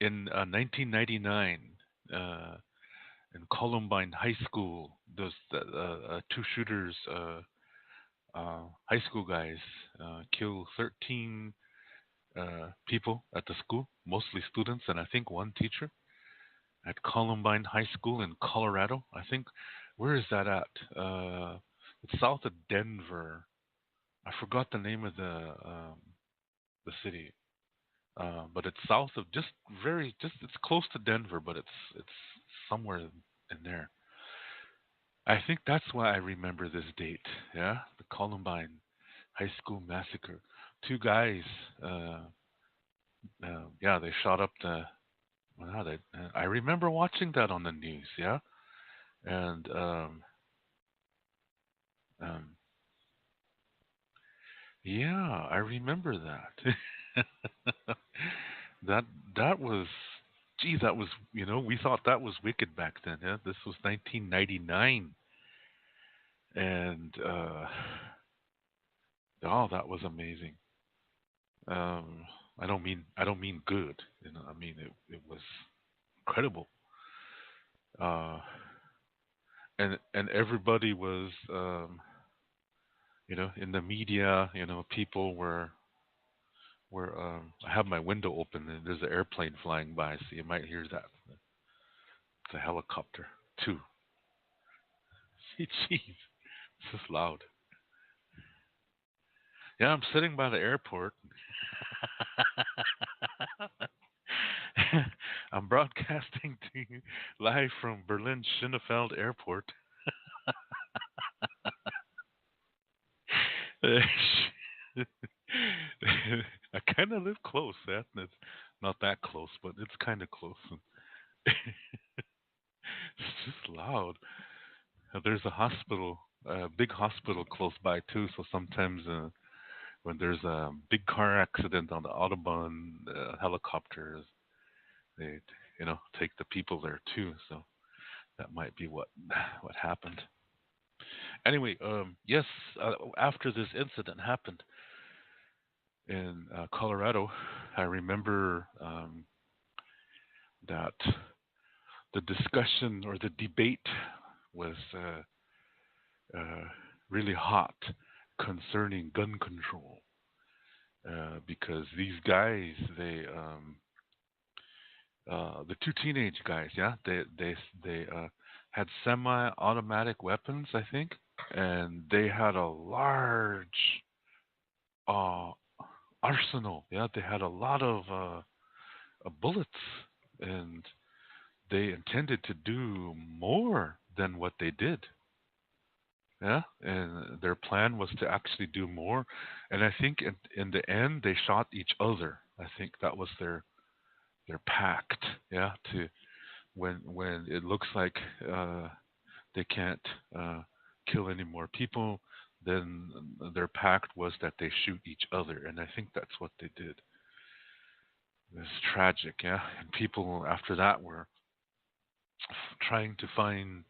in 1999, uh, in Columbine High School, those two shooters, high school guys, kill 13 people at the school, mostly students, and I think one teacher at Columbine High School in Colorado. I think, where is that at? It's south of Denver. I forgot the name of the city, but it's south of just it's close to Denver, but it's somewhere in there. I think that's why I remember this date. Yeah, the Columbine High School massacre. Two guys, uh, yeah, they shot up the. Wow, I remember watching that on the news. Yeah, and um, yeah, I remember that. that that was, gee, that was, we thought that was wicked back then. Yeah, this was 1999, and oh, that was amazing. Um, I don't mean good. I mean it was incredible. Uh, and everybody was, in the media. People were. I have my window open and there's an airplane flying by, so you might hear that. It's a helicopter too. Jeez, this is loud. Yeah, I'm sitting by the airport. I'm broadcasting to you live from Berlin Schönefeld Airport. I kind of live close. It's not that close, but it's kind of close. It's just loud. There's a hospital, a big hospital close by too. So sometimes when there's a big car accident on the autobahn, helicopters they take the people there too. So that might be what happened. Anyway, yes, after this incident happened in Colorado, I remember that the discussion or the debate was uh, really hot concerning gun control, because these guys, the two teenage guys, yeah, they had semi-automatic weapons, I think, and they had a large uh, arsenal. Yeah, they had a lot of bullets, and they intended to do more than what they did. Yeah, and their plan was to actually do more, and I think in the end they shot each other. I think that was their pact. Yeah, to when it looks like they can't uh, kill any more people, then their pact was that they shoot each other, and I think that's what they did. It's tragic, yeah. And people after that were trying to find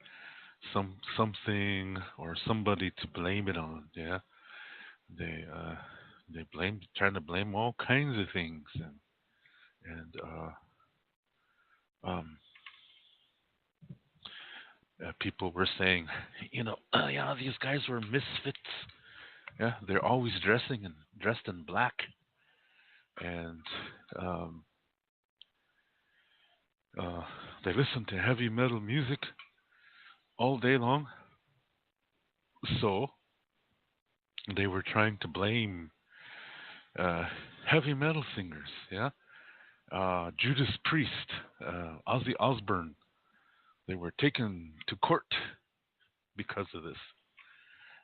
something or somebody to blame it on. Yeah, they trying to blame all kinds of things, and um, people were saying, yeah, these guys were misfits. Yeah, they're always dressed in black, and um, uh, they listen to heavy metal music all day long. So they were trying to blame uh, heavy metal singers. Yeah, Judas Priest, Ozzy Osbourne. They were taken to court because of this,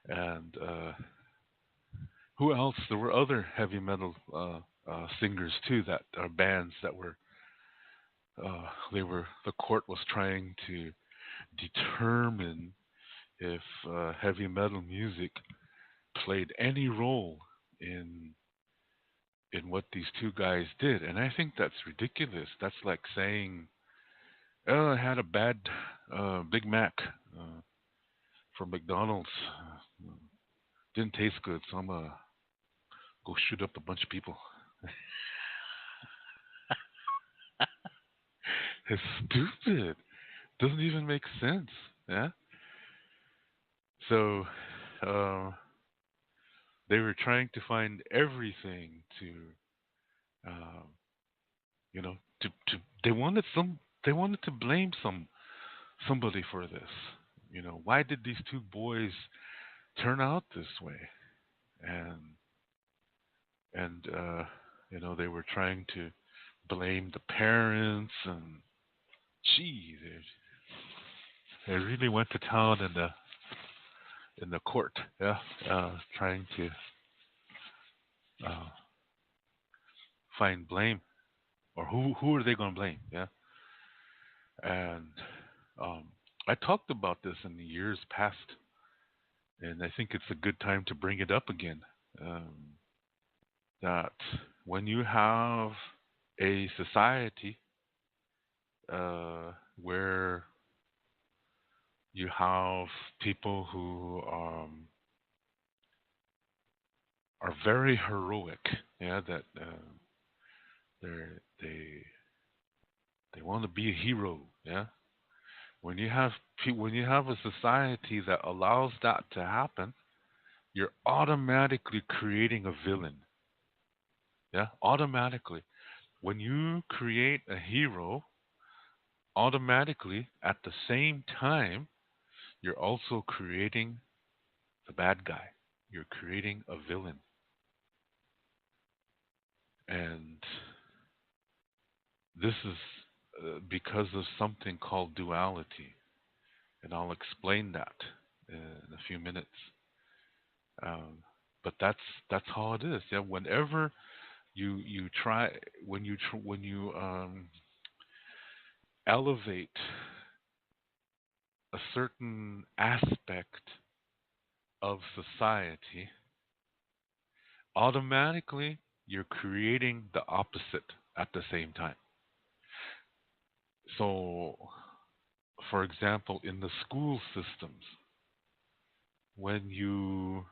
and who else? There were other heavy metal singers too, that are bands that were. The court was trying to determine if heavy metal music played any role in what these two guys did, and I think that's ridiculous. That's like saying, "Oh, I had a bad Big Mac from McDonald's. Didn't taste good, so I'm gonna go shoot up a bunch of people." It's stupid. Doesn't even make sense. Yeah. So, uh, they were trying to find everything to, uh, to they wanted to blame somebody for this. Why did these two boys turn out this way? And they were trying to blame the parents, and gee, they really went to town in the court, yeah, trying to uh, find blame, or who are they going to blame, yeah. And um, I talked about this in the years past, and I think it's a good time to bring it up again. Um, that when you have a society where you have people who are very heroic, yeah, that they they want to be a hero, yeah. When you have a society that allows that to happen, you're automatically creating a villain, yeah, automatically. When you create a hero, automatically at the same time, you're also creating the bad guy. You're creating a villain, and this is because of something called duality, and I'll explain that in a few minutes. Um, but that's how it is. Yeah, whenever you try when you elevate a certain aspect of society, automatically you're creating the opposite at the same time. So, for example, in the school systems, when you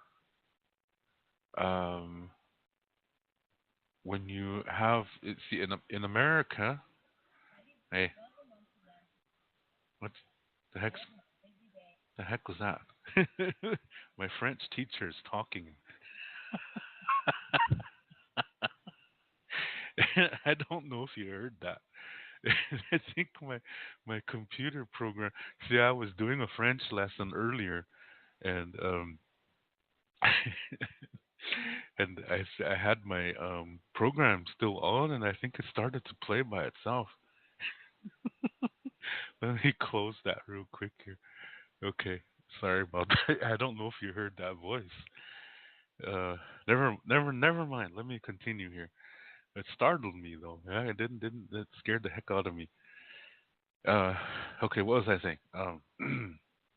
um, have see in America, hey, what the heck was that? My French teacher is talking. I don't know if you heard that. I think my computer program. See, I was doing a French lesson earlier, and I had my program still on, and I think it started to play by itself. Let me close that real quick here. Okay, sorry about that. I don't know if you heard that voice. Uh, never mind. Let me continue here. It startled me though. Yeah, it didn't. It scared the heck out of me. Uh, okay, what was I saying?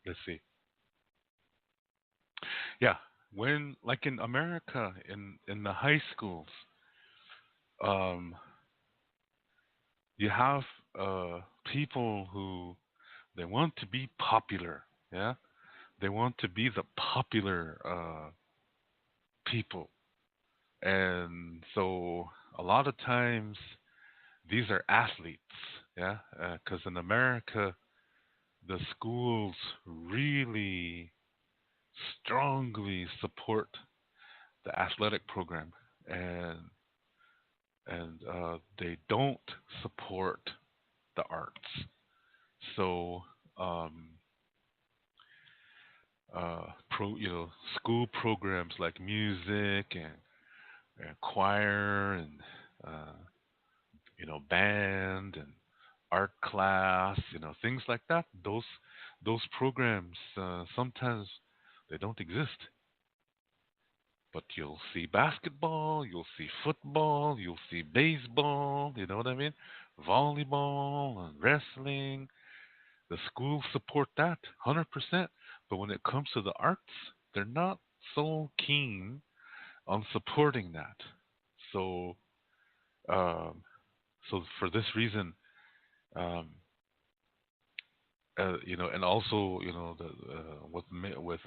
Let's see. Yeah, when like in America, in the high schools, um, you have people who they want to be popular. Yeah, they want to be the popular people, and so a lot of times these are athletes. Yeah, because in America, the schools really strongly support the athletic program, and they don't support the arts. So, um, school programs like music and choir and uh, band and art class, things like that. Those programs sometimes they don't exist. But you'll see basketball, you'll see football, you'll see baseball, you know what I mean? Volleyball and wrestling. The schools support that 100%. But when it comes to the arts, they're not so keen on supporting that. So, um, for this reason, um, and also, the with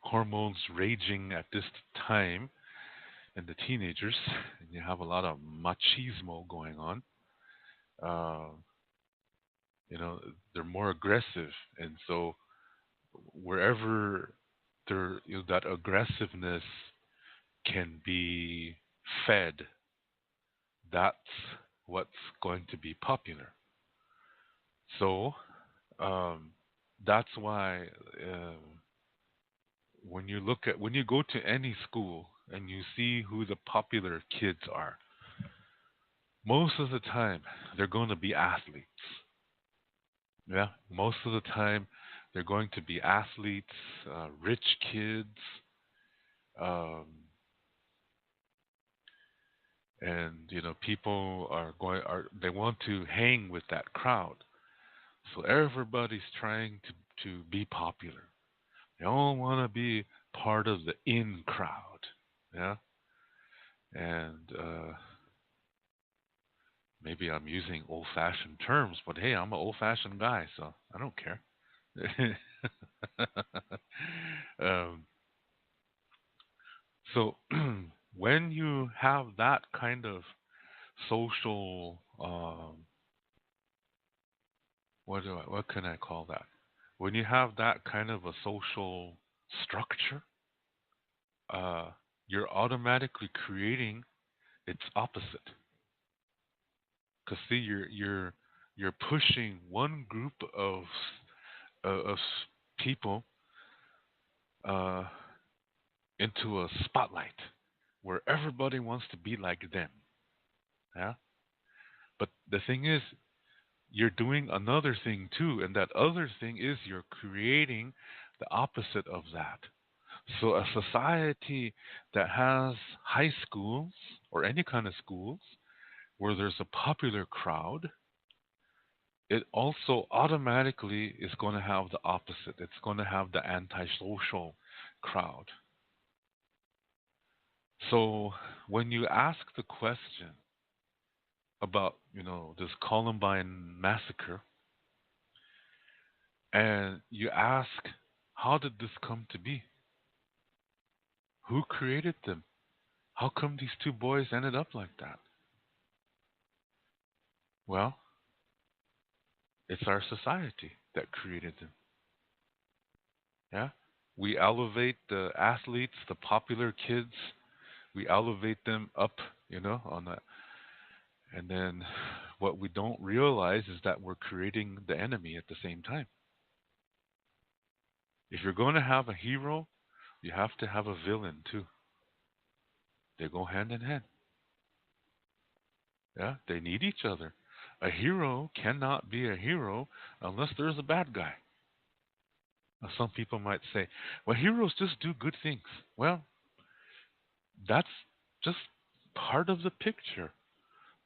hormones raging at this time in the teenagers, and you have a lot of machismo going on. Uh, You know, they're more aggressive, and so wherever there, that aggressiveness can be fed, that's what's going to be popular. So um, that's why when you go to any school and you see who the popular kids are, most of the time they're going to be athletes. Yeah, most of the time they're going to be athletes, rich kids, um, and people are they want to hang with that crowd. So everybody's trying to be popular. They all want to be part of the in crowd. Yeah, and maybe I'm using old-fashioned terms, but hey, I'm an old-fashioned guy, so I don't care. um, so when you have that kind of social, what can I call that? When you have that kind of a social structure, uh, you're automatically creating its opposite. Because see, you're pushing one group of people uh, into a spotlight where everybody wants to be like them. Yeah. But the thing is, you're doing another thing too, and that other thing is you're creating the opposite of that. So a society that has high schools or any kind of schools where there's a popular crowd, it also automatically is going to have the opposite. It's going to have the antisocial crowd. So when you ask the question about, this Columbine massacre, and you ask, how did this come to be? Who created them? How come these two boys ended up like that? Well, it's our society that created them. Yeah? We elevate the athletes, the popular kids, we elevate them up, on that. And then what we don't realize is that we're creating the enemy at the same time. If you're going to have a hero, you have to have a villain too. They go hand in hand. Yeah, they need each other. A hero cannot be a hero unless there's a bad guy. Now, some people might say, well, heroes just do good things. Well, that's just part of the picture.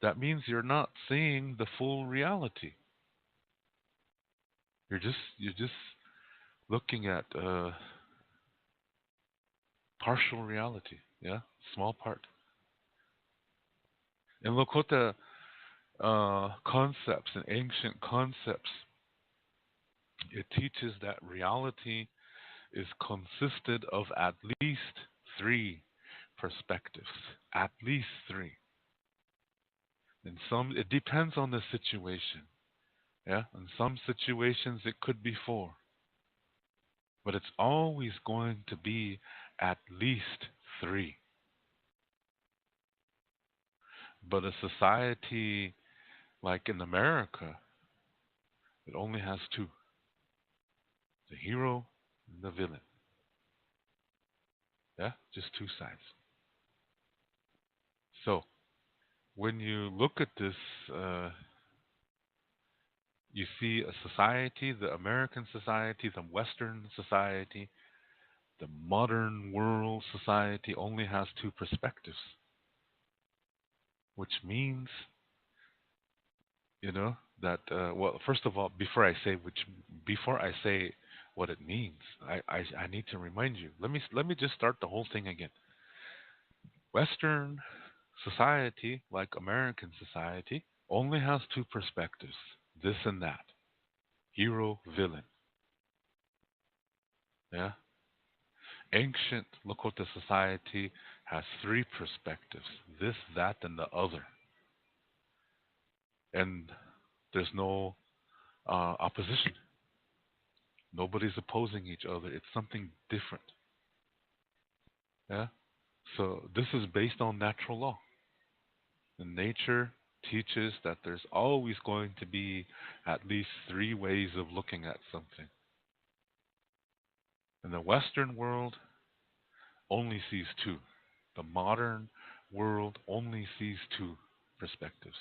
That means you're not seeing the full reality. You're just looking at partial reality. Yeah, small part. In Lakota concepts and ancient concepts, it teaches that reality is consisted of at least three perspectives. At least three. In some, it depends on the situation. Yeah, in some situations it could be four, but it's always going to be at least three. But a society like in America, it only has two: the hero and the villain. Yeah, just two sides. So when you look at this, uh, you see a society, the American society, the Western society, the modern world society only has two perspectives, which means, that, well, first of all, before I say what it means, I need to remind you. Let me just start the whole thing again. Western society, like American society, only has two perspectives: this and that, hero, villain. Yeah. Ancient Lakota society has three perspectives: this, that, and the other. And there's no opposition. Nobody's opposing each other. It's something different. Yeah. So this is based on natural law. And nature teaches that there's always going to be at least three ways of looking at something. And the Western world only sees two. The modern world only sees two perspectives,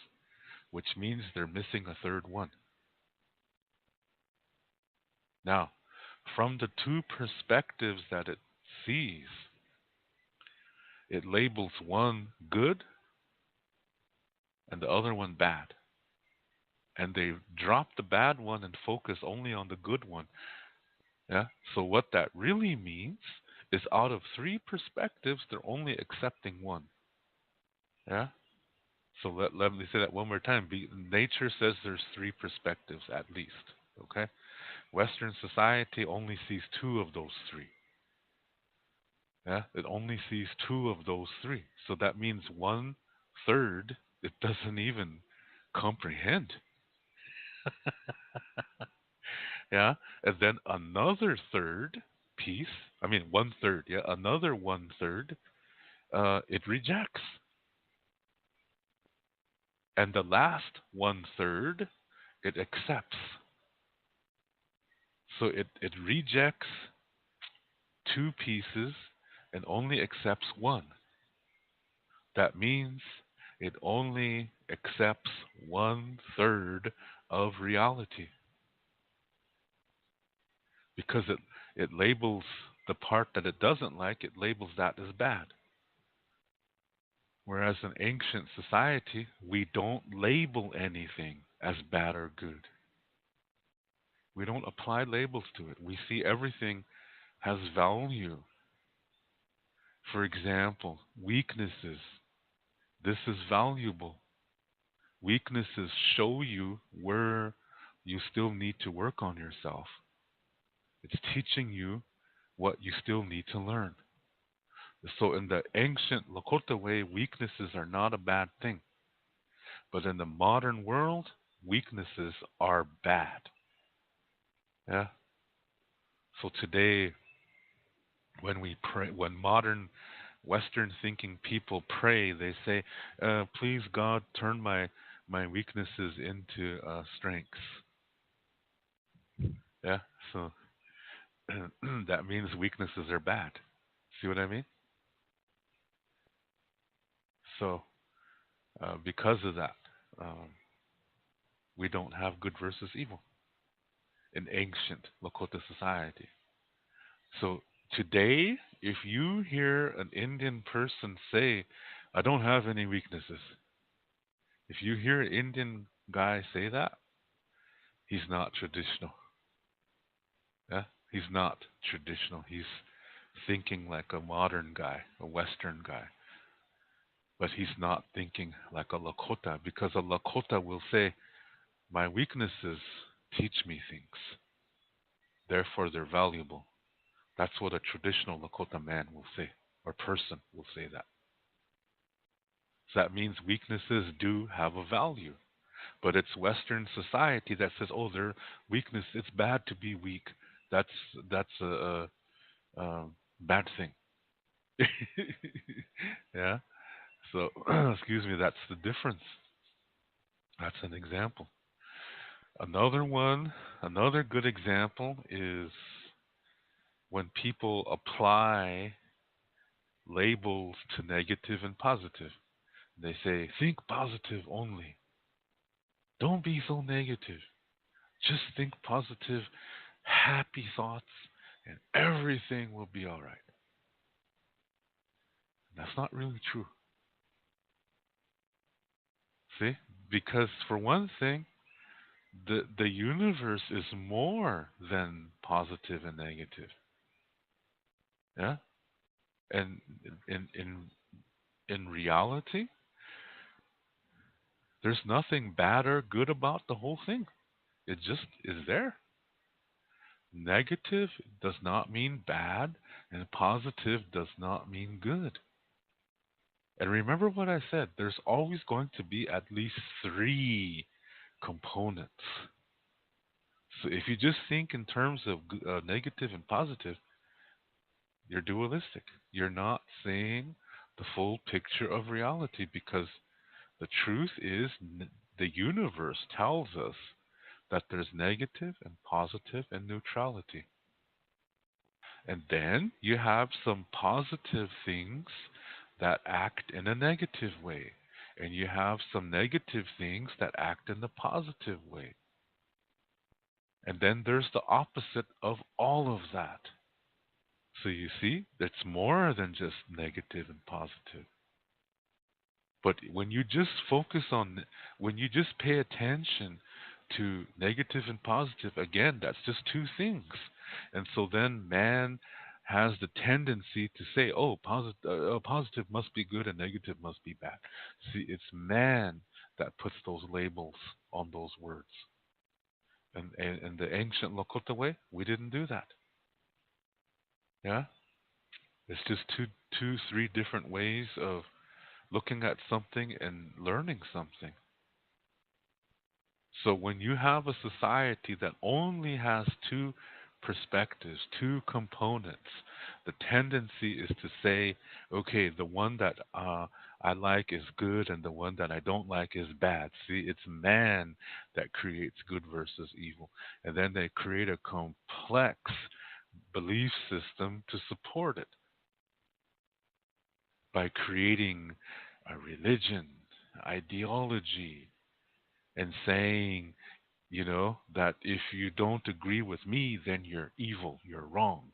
which means they're missing a third one. Now, from the two perspectives that it sees, it labels one good and the other one bad. And they drop the bad one and focus only on the good one. Yeah. So what that really means is out of three perspectives, they're only accepting one. Yeah. So let me say that one more time. Nature says there's three perspectives at least. Okay. Western society only sees two of those three. Yeah. It only sees two of those three. So that means one third it doesn't even comprehend. Yeah. And then another third piece, I mean one third, yeah, another one third, it rejects. And the last one third, it accepts. So it rejects two pieces and only accepts one. That means it only accepts one third of reality because it labels the part that it doesn't like, it labels that as bad. Whereas in ancient society, we don't label anything as bad or good. We don't apply labels to it. We see everything has value. For example, weaknesses. This is valuable. Weaknesses show you where you still need to work on yourself. It's teaching you what you still need to learn. So, in the ancient Lakota way, weaknesses are not a bad thing. But in the modern world, weaknesses are bad. Yeah. So today, when we pray, when modern Western thinking people pray, they say, "Please God, turn my weaknesses into strengths." Yeah. So that means weaknesses are bad. See what I mean? So because of that, um, we don't have good versus evil in ancient Lakota society. So today, if you hear an Indian person say, "I don't have any weaknesses," if you hear an Indian guy say that, he's not traditional. Yeah, he's not traditional. He's thinking like a modern guy, a Western guy, but he's not thinking like a Lakota because a Lakota will say, "My weaknesses teach me things, therefore they're valuable." That's what a traditional Lakota man will say, or person will say that. So that means weaknesses do have a value. But it's Western society that says, "Oh, they're weakness. It's bad to be weak. That's a bad thing." Yeah. So, excuse me. That's the difference. That's an example. Another one, another good example is when people apply labels to negative and positive. They say, "Think positive only. Don't be so negative. Just think positive, happy thoughts, and everything will be all right." That's not really true. See? Because for one thing, the universe is more than positive and negative. Yeah? And in reality, there's nothing bad or good about the whole thing. It just is there. Negative does not mean bad, and positive does not mean good. And remember what I said, there's always going to be at least three components. So if you just think in terms of negative and positive, you're dualistic. You're not seeing the full picture of reality, because the truth is the universe tells us that there's negative and positive and neutrality. And then you have some positive things that act in a negative way. And you have some negative things that act in the positive way. And then there's the opposite of all of that. So you see, it's more than just negative and positive. But when you just focus on, when you just pay attention to negative and positive, again, that's just two things. And so then man has the tendency to say, oh, positive must be good and negative must be bad. See, it's man that puts those labels on those words. And in the ancient Lakota way, we didn't do that. Yeah? It's just three different ways of looking at something and learning something. So when you have a society that only has two perspectives, two components, the tendency is to say, okay, the one that I like is good and the one that I don't like is bad. See, it's man that creates good versus evil. And then they create a complex belief system to support it by creating a religion, ideology, and saying, that if you don't agree with me, then you're evil, you're wrong.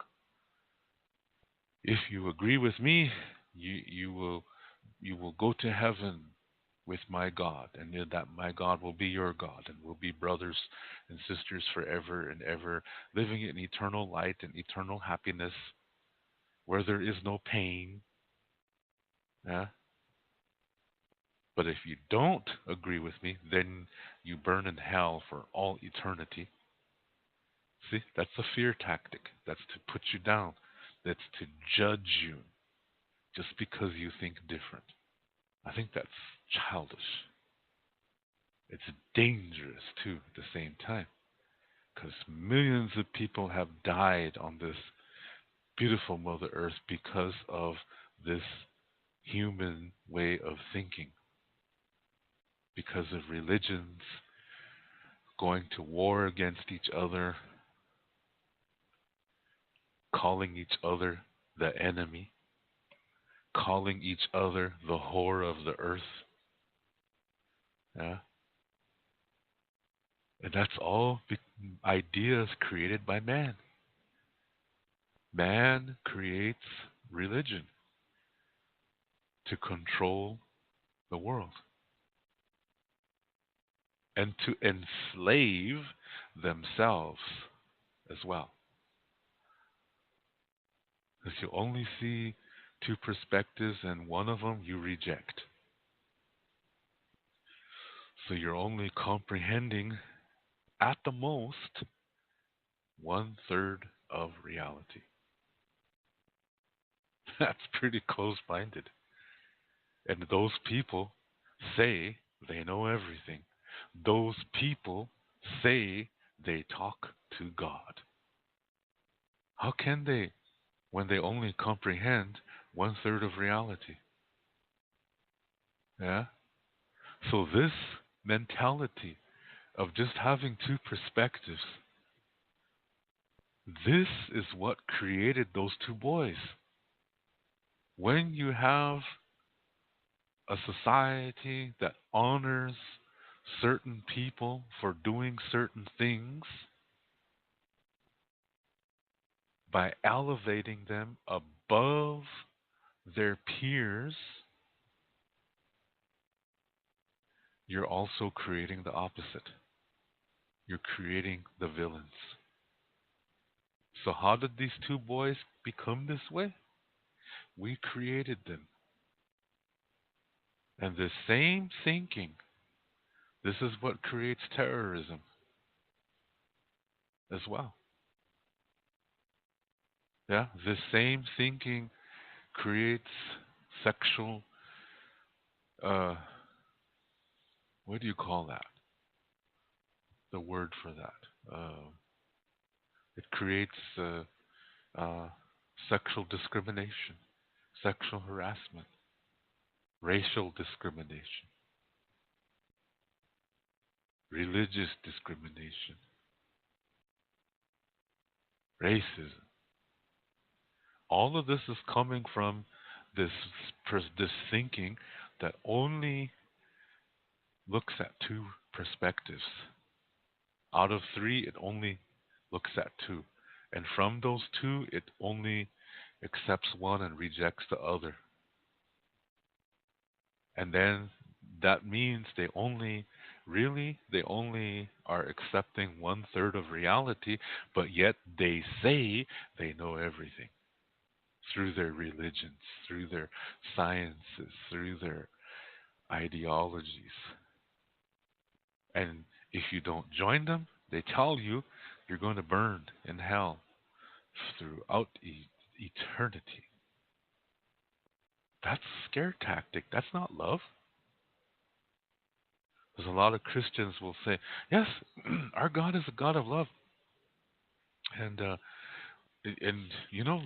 If you agree with me, you will go to heaven with my God, and that my God will be your God, and we'll be brothers and sisters forever and ever, living in eternal light and eternal happiness, where there is no pain. Yeah? But if you don't agree with me, then you burn in hell for all eternity. See, that's a fear tactic. That's to put you down. That's to judge you just because you think different. I think that's childish. It's dangerous, too, at the same time, because millions of people have died on this beautiful Mother Earth because of this human way of thinking, because of religions going to war against each other, calling each other the enemy, calling each other the whore of the earth. Yeah? And that's all ideas created by man. Man creates religion to control the world and to enslave themselves as well. Because you only see two perspectives and one of them you reject. So you're only comprehending, at the most, one third of reality. That's pretty close minded. And those people say they know everything. Those people say they talk to God. How can they when they only comprehend one third of reality? Yeah? So this mentality of just having two perspectives, this is what created those two boys. When you have a society that honors certain people for doing certain things by elevating them above their peers, you're also creating the opposite. You're creating the villains. So, how did these two boys become this way? We created them. And the same thinking, this is what creates terrorism as well. Yeah, the same thinking creates sexual, uh, what do you call that? the word for that? It creates uh, sexual discrimination, sexual harassment, racial discrimination, religious discrimination, racism. All of this is coming from this this thinking that only looks at two perspectives. Out of three, it only looks at two. And from those two, it only accepts one and rejects the other. And then that means they only are accepting one third of reality, but yet they say they know everything through their religions, through their sciences, through their ideologies. And if you don't join them, they tell you you're going to burn in hell throughout eternity. That's a scare tactic. That's not love. Because a lot of Christians will say, "Yes, our God is a God of love," and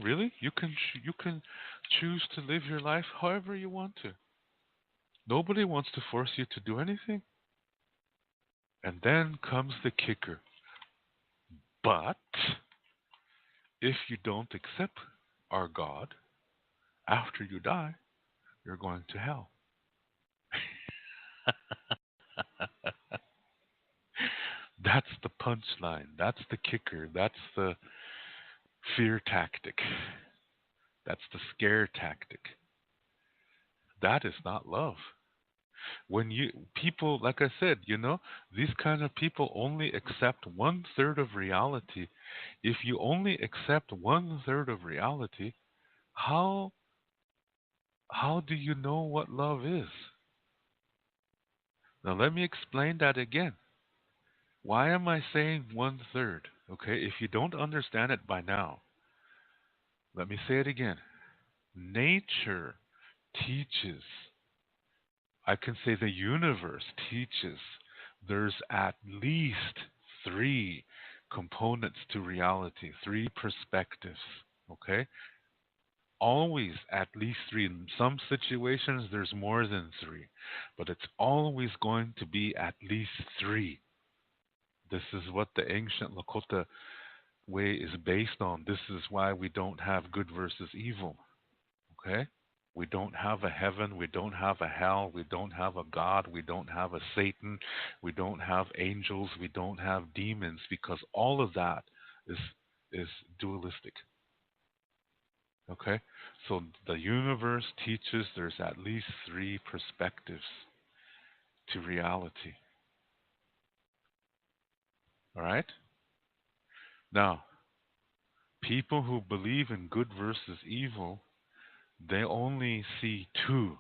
really, you can choose to live your life however you want to. Nobody wants to force you to do anything. And then comes the kicker. But if you don't accept our God after you die, you're going to hell. That's the punchline. That's the kicker. That's the fear tactic. That's the scare tactic. That is not love. When you people, like I said, these kind of people only accept one third of reality. If you only accept one third of reality, how how do you know what love is? Now let me explain that again. Why am I saying one third? Okay, if you don't understand it by now, let me say it again. Nature teaches, I can say the universe teaches, there's at least three components to reality, three perspectives. Okay? Always at least three. In some situations, there's more than three, but it's always going to be at least three. This is what the ancient Lakota way is based on. This is why we don't have good versus evil. Okay? We don't have a heaven, we don't have a hell, we don't have a God, we don't have a Satan, we don't have angels, we don't have demons, because all of that is is dualistic. Okay? So the universe teaches there's at least three perspectives to reality. All right? Now, people who believe in good versus evil, they only see two.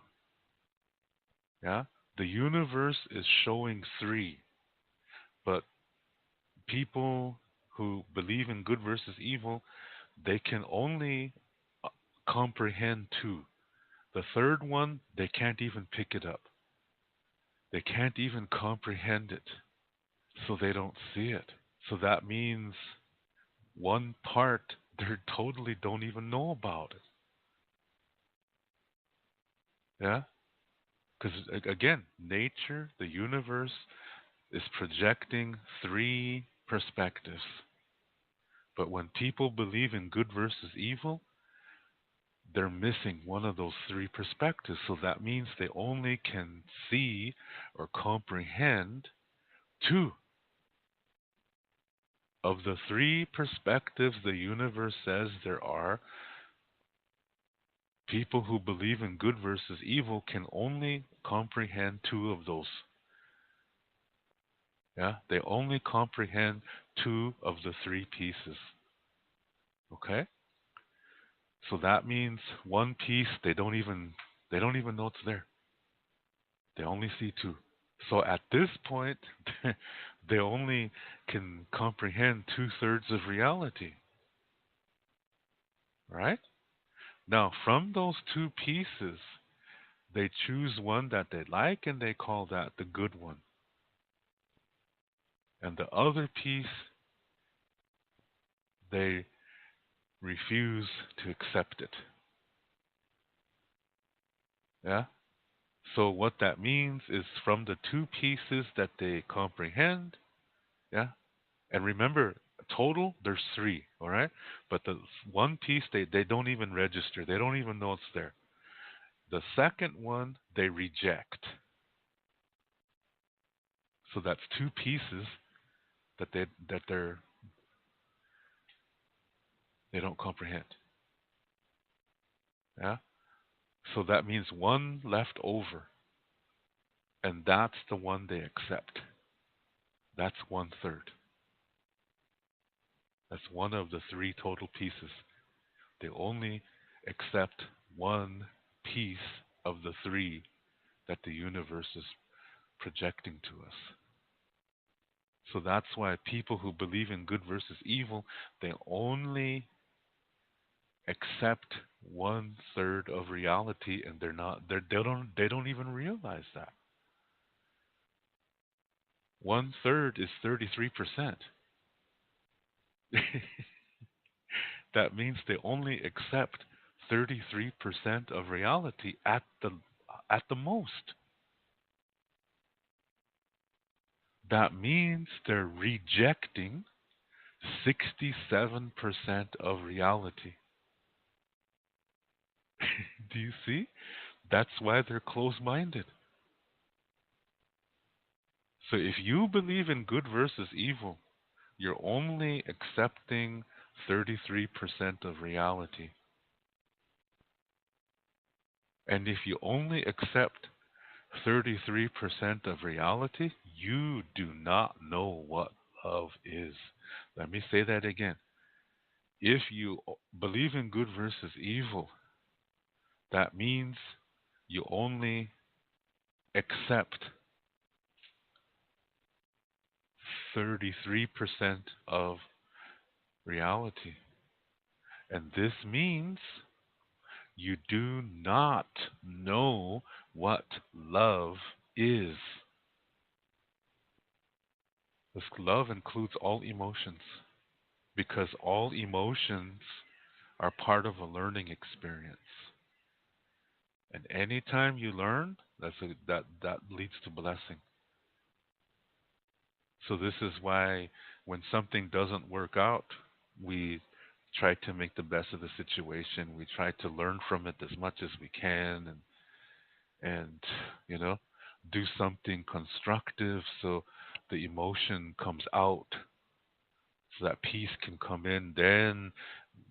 Yeah? The universe is showing three, but people who believe in good versus evil, they can only uh, comprehend two. The third one, they can't even pick it up. They can't even comprehend it, so they don't see it. So that means one part they totally don't even know about it. Yeah? Because again, nature, the universe, is projecting three perspectives. But when people believe in good versus evil, they're missing one of those three perspectives. So that means they only can see or comprehend two. Of the three perspectives the universe says there are, people who believe in good versus evil can only comprehend two of those. Yeah, they only comprehend two of the three pieces. Okay? So that means one piece they don't even know it's there. They only see two. So at this point, they only can comprehend two-thirds of reality. Right? Now, from those two pieces, they choose one that they like and they call that the good one. And the other piece, they refuse to accept it. Yeah? So what that means is from the two pieces that they comprehend, yeah? And remember, total there's three, all right? But the one piece they don't even register. They don't even know it's there. The second one they reject. So that's two pieces that they don't comprehend. Yeah? So that means one left over, and that's the one they accept. That's one third. That's one of the three total pieces. They only accept one piece of the three that the universe is projecting to us. So that's why people who believe in good versus evil, they only accept one third of reality, and they don't even realize that. One third is 33%. That means they only accept 33% of reality at the most. That means they're rejecting 67% of reality. Do you see? That's why they're close minded. So if you believe in good versus evil, you're only accepting 33% of reality. And if you only accept 33% of reality, you do not know what love is. Let me say that again. If you believe in good versus evil, that means you only accept 33% of reality. And this means you do not know what love is. This love includes all emotions because all emotions are part of a learning experience. And anytime you learn, that leads to blessing. So this is why when something doesn't work out, we try to make the best of the situation. We try to learn from it as much as we can, and you know, do something constructive so the emotion comes out, so that peace can come in. Then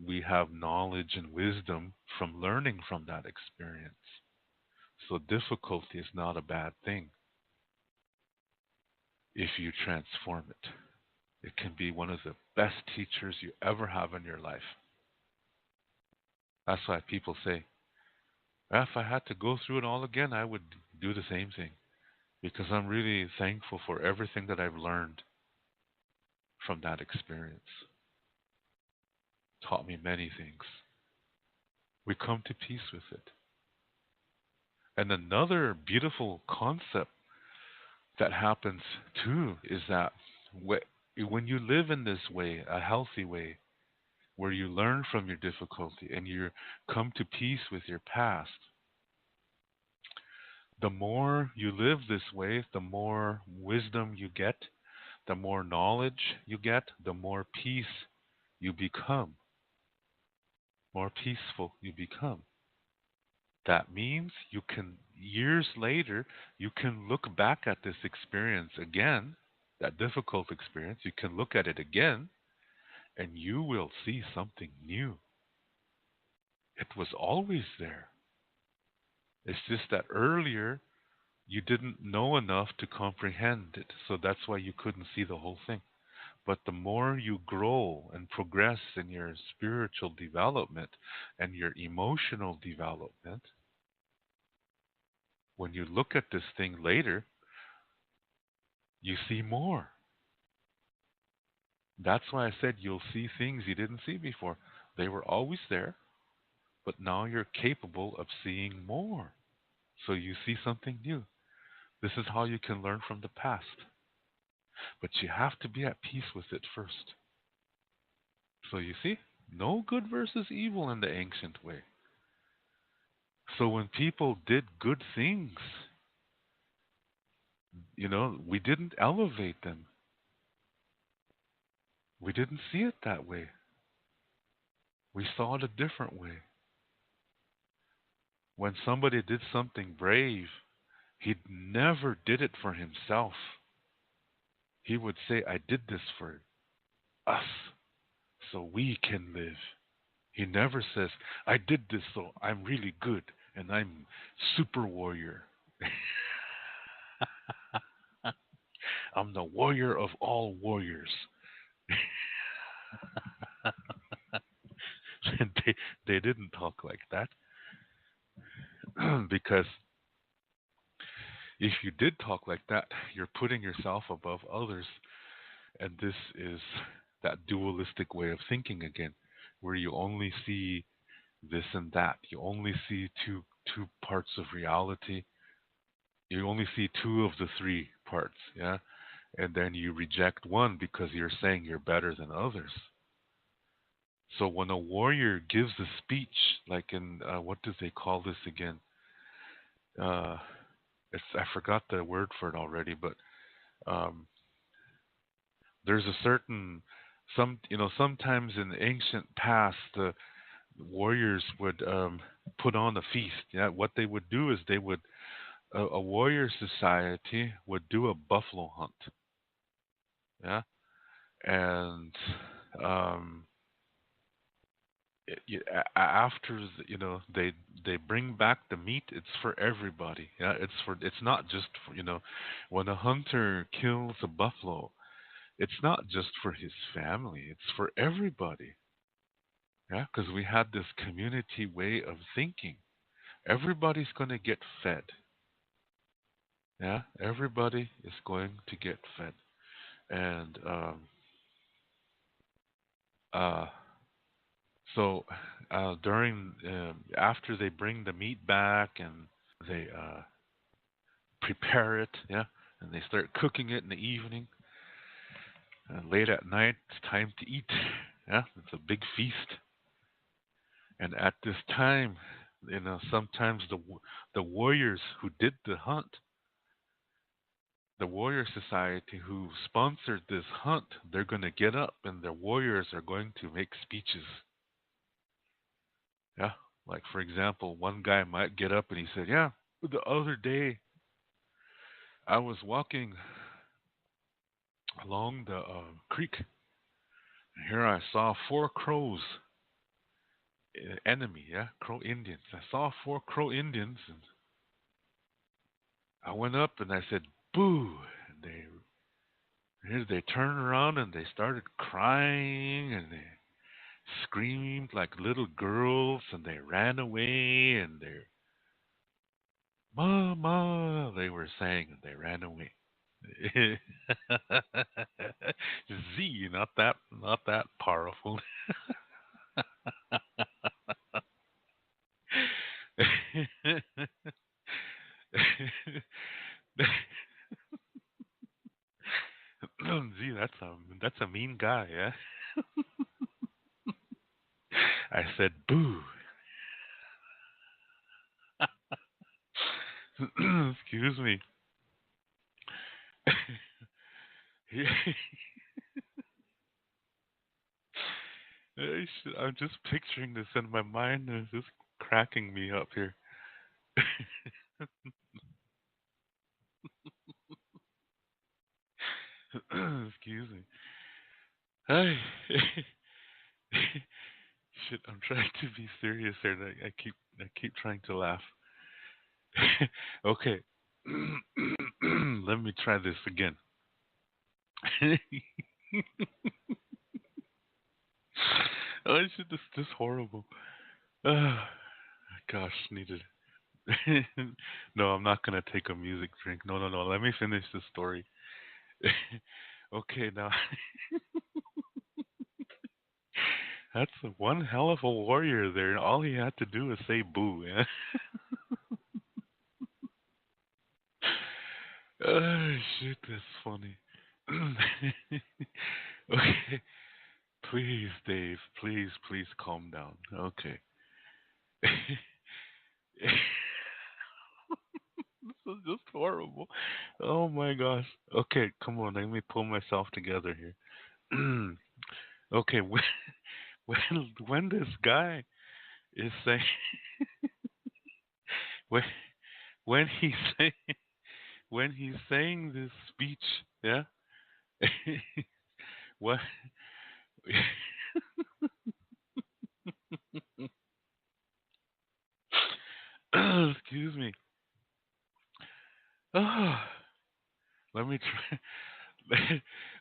we have knowledge and wisdom from learning from that experience. So difficulty is not a bad thing if you transform it. It can be one of the best teachers you ever have in your life. That's why people say, if I had to go through it all again, I would do the same thing because I'm really thankful for everything that I've learned from that experience. Taught me many things. We come to peace with it. And another beautiful concept that happens too is that when you live in this way, a healthy way, where you learn from your difficulty and you come to peace with your past, the more you live this way, the more wisdom you get, the more knowledge you get, the more peace you become, more peaceful you become. That means you can, years later, you can look back at this experience again, that difficult experience, you can look at it again, and you will see something new. It was always there. It's just that earlier you didn't know enough to comprehend it, so that's why you couldn't see the whole thing. But the more you grow and progress in your spiritual development and your emotional development, when you look at this thing later, you see more. That's why I said you'll see things you didn't see before. They were always there, but now you're capable of seeing more. So you see something new. This is how you can learn from the past. But you have to be at peace with it first. So you see, no good versus evil in the ancient way. So when people did good things, we didn't elevate them. We didn't see it that way. We saw it a different way. When somebody did something brave, he never did it for himself. He would say, I did this for us so we can live. He never says, I did this so I'm really good and I'm super warrior. I'm the warrior of all warriors. And they didn't talk like that. Because if you did talk like that, you're putting yourself above others. And this is that dualistic way of thinking again, where you only see this and that. You only see two parts of reality. You only see two of the three parts, yeah? And then you reject one because you're saying you're better than others. So when a warrior gives a speech, like in what do they call this again? Uh, I forgot the word for it already, but um, there's a certain sometimes in the ancient past the warriors would put on a feast. Yeah, what they would do is they would a warrior society would do a buffalo hunt. Yeah, and um, after they bring back the meat, it's for everybody. Yeah, it's not just for when a hunter kills a buffalo, it's not just for his family, it's for everybody. Yeah, because we had this community way of thinking. Everybody's going to get fed. Yeah, everybody is going to get fed. And uh, so during after they bring the meat back and they prepare it, yeah, and they start cooking it in the evening. And late at night, it's time to eat. Yeah, it's a big feast. And at this time, sometimes the warriors who did the hunt, the warrior society who sponsored this hunt, they're going to get up and their warriors are going to make speeches. Yeah, like for example, one guy might get up and he said, "Yeah, the other day I was walking along the creek, and here I saw four crows, enemy, yeah, Crow Indians. I saw four Crow Indians, and I went up and I said, 'Boo!' And they turned around and they started crying and they screamed like little girls and they ran away and they Mama they were saying and they ran away. Z, not that powerful. Z, that's a mean guy, yeah. I said boo. Excuse me. I'm just picturing this in my mind and it's just cracking me up here. Excuse me. Hi. Shit, I'm trying to be serious here. And I keep trying to laugh. Okay. Let me try this again. Oh shit, this is horrible. Gosh, needed. No, I'm not gonna take a music drink. No, no, no. Let me finish the story. Okay, now that's one hell of a warrior there. All he had to do was say boo. Yeah? Oh shit, that's funny. Okay, please, Dave, please calm down. Okay. This is just horrible. Oh my gosh. Okay, come on, let me pull myself together here. Okay, when this guy is saying when when he's saying when he's saying this speech, yeah, what? Excuse me. Oh, let me try.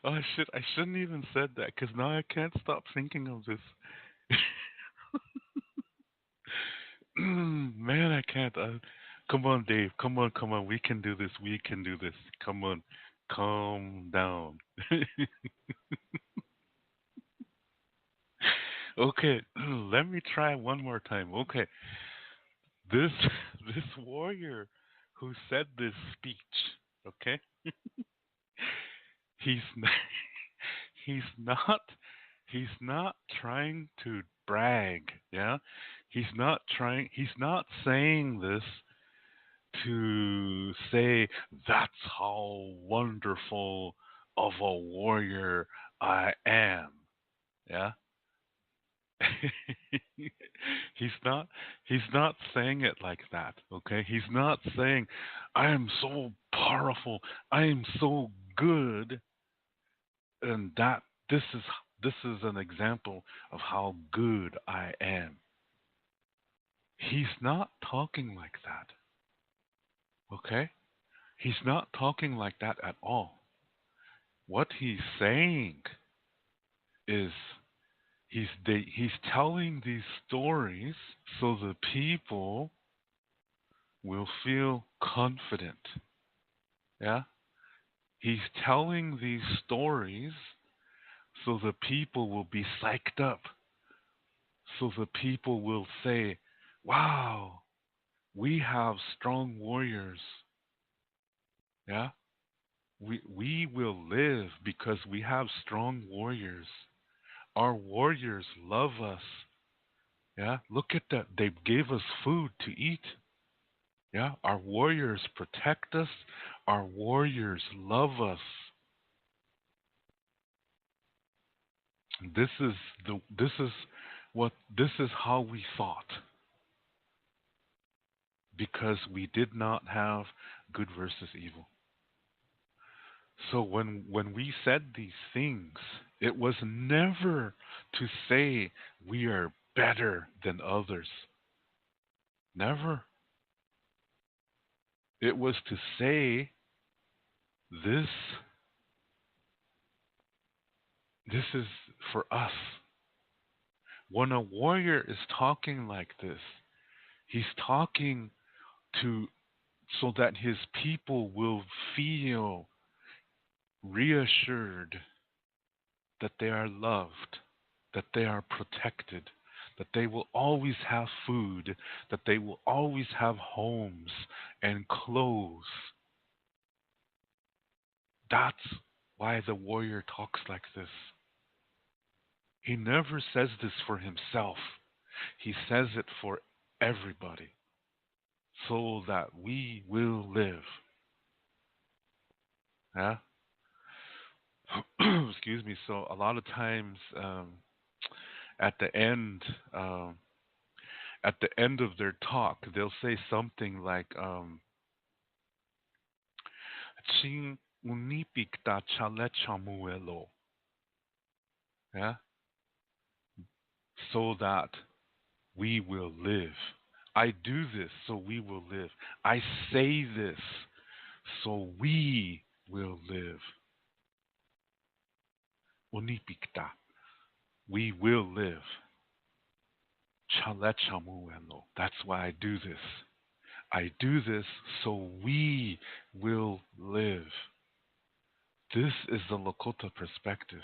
Oh shit! I shouldn't even said that because now I can't stop thinking of this. Man, I can't. Come on, Dave. Come on. We can do this. We can do this. Come on. Calm down. Okay, let me try one more time. Okay, this this warrior who said this speech. Okay, he's not, he's not he's not trying to brag. Yeah, he's not saying this to say that's how wonderful of a warrior I am. Yeah. he's not he's not saying it like that, okay? He's not saying I am so powerful, I am so good, and that this is an example of how good I am. He's not talking like that, okay? He's not talking like that at all. What he's saying is he's telling these stories so the people will feel confident. Yeah? He's telling these stories so the people will be psyched up. So the people will say, wow, we have strong warriors. Yeah? We will live because we have strong warriors. Our warriors love us. Yeah? Look at that. They gave us food to eat. Yeah? Our warriors protect us. Our warriors love us. This is this is how we thought because we did not have good versus evil. So when we said these things, it was never to say we are better than others. Never. It was to say this this is for us. When a warrior is talking like this, he's talking to so that his people will feel reassured that they are loved, that they are protected, that they will always have food, that they will always have homes and clothes. That's why the warrior talks like this. He never says this for himself, he says it for everybody so that we will live. Yeah? Excuse me. So a lot of times at the end, um, at the end of their talk, they'll say something like, "Chin unipikta chale chamuelo," yeah, so that we will live. I do this so we will live. I say this so we will live. Unipikta, we will live. Chale chamuelo. That's why I do this. I do this so we will live. This is the Lakota perspective.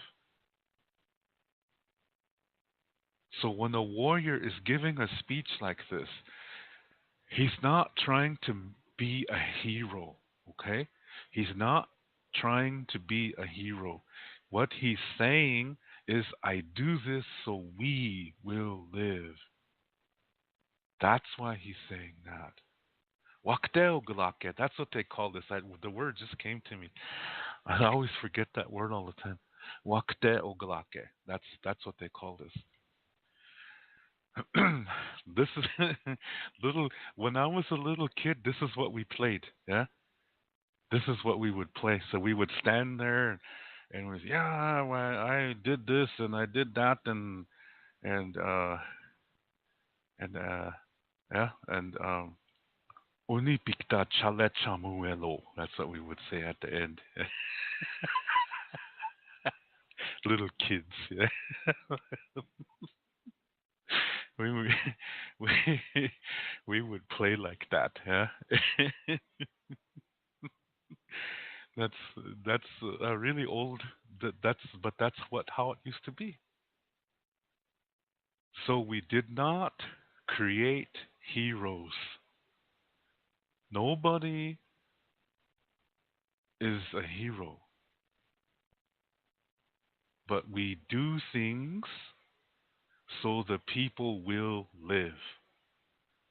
So when a warrior is giving a speech like this, he's not trying to be a hero, okay? He's not trying to be a hero. What he's saying is, I do this so we will live. That's why he's saying that. Wakdeo Galake. That's what they call this. The word just came to me. I always forget that word all the time. Wakdeo Galake. That's what they call this. This is little. When I was a little kid, this is what we played. Yeah, this is what we would play. So we would stand there and we, yeah, well, I did this and I did that and and yeah and Oni pikta chale chamuelo. That's what we would say at the end. Little kids. Yeah. we we we we would play like that. Yeah. that's that's really old. That's what how it used to be. So we did not create heroes. Nobody is a hero, but we do things so the people will live.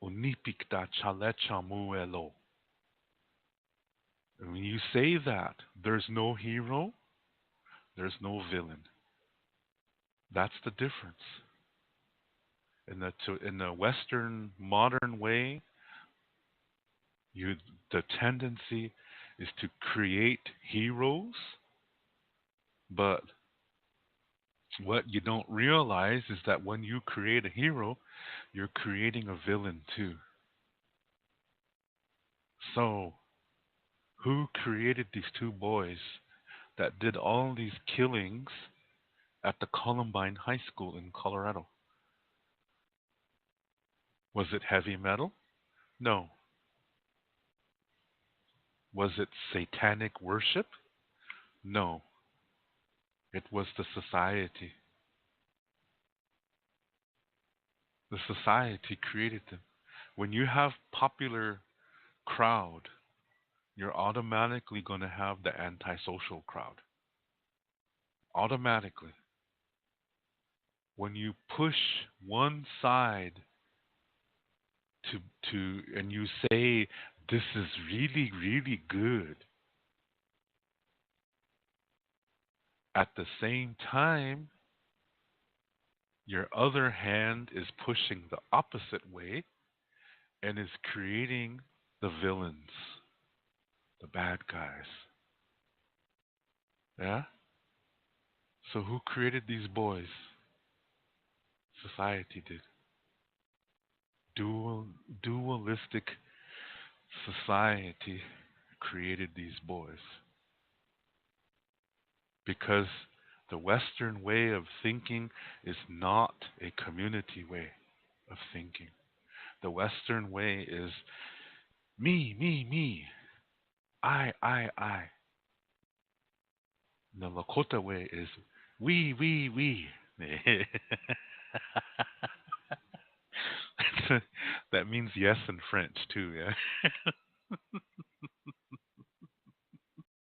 Onipikta chalechamuelo. And when you say that, there's no hero, there's no villain. That's the difference. In the Western modern way, you the tendency is to create heroes, but what you don't realize is that when you create a hero, you're creating a villain too. So, who created these two boys that did all these killings at the Columbine High School in Colorado? Was it heavy metal? No. Was it satanic worship? No. It was the society. The society created them. When you have popular crowd, you're automatically going to have the antisocial crowd. Automatically. When you push one side to and you say this is really really good, at the same time your other hand is pushing the opposite way and is creating the villains, the bad guys. Yeah? So who created these boys? Society did. Dual dualistic society created these boys because the Western way of thinking is not a community way of thinking. The Western way is me, I. The Lakota way is we. That means yes in French too, yeah.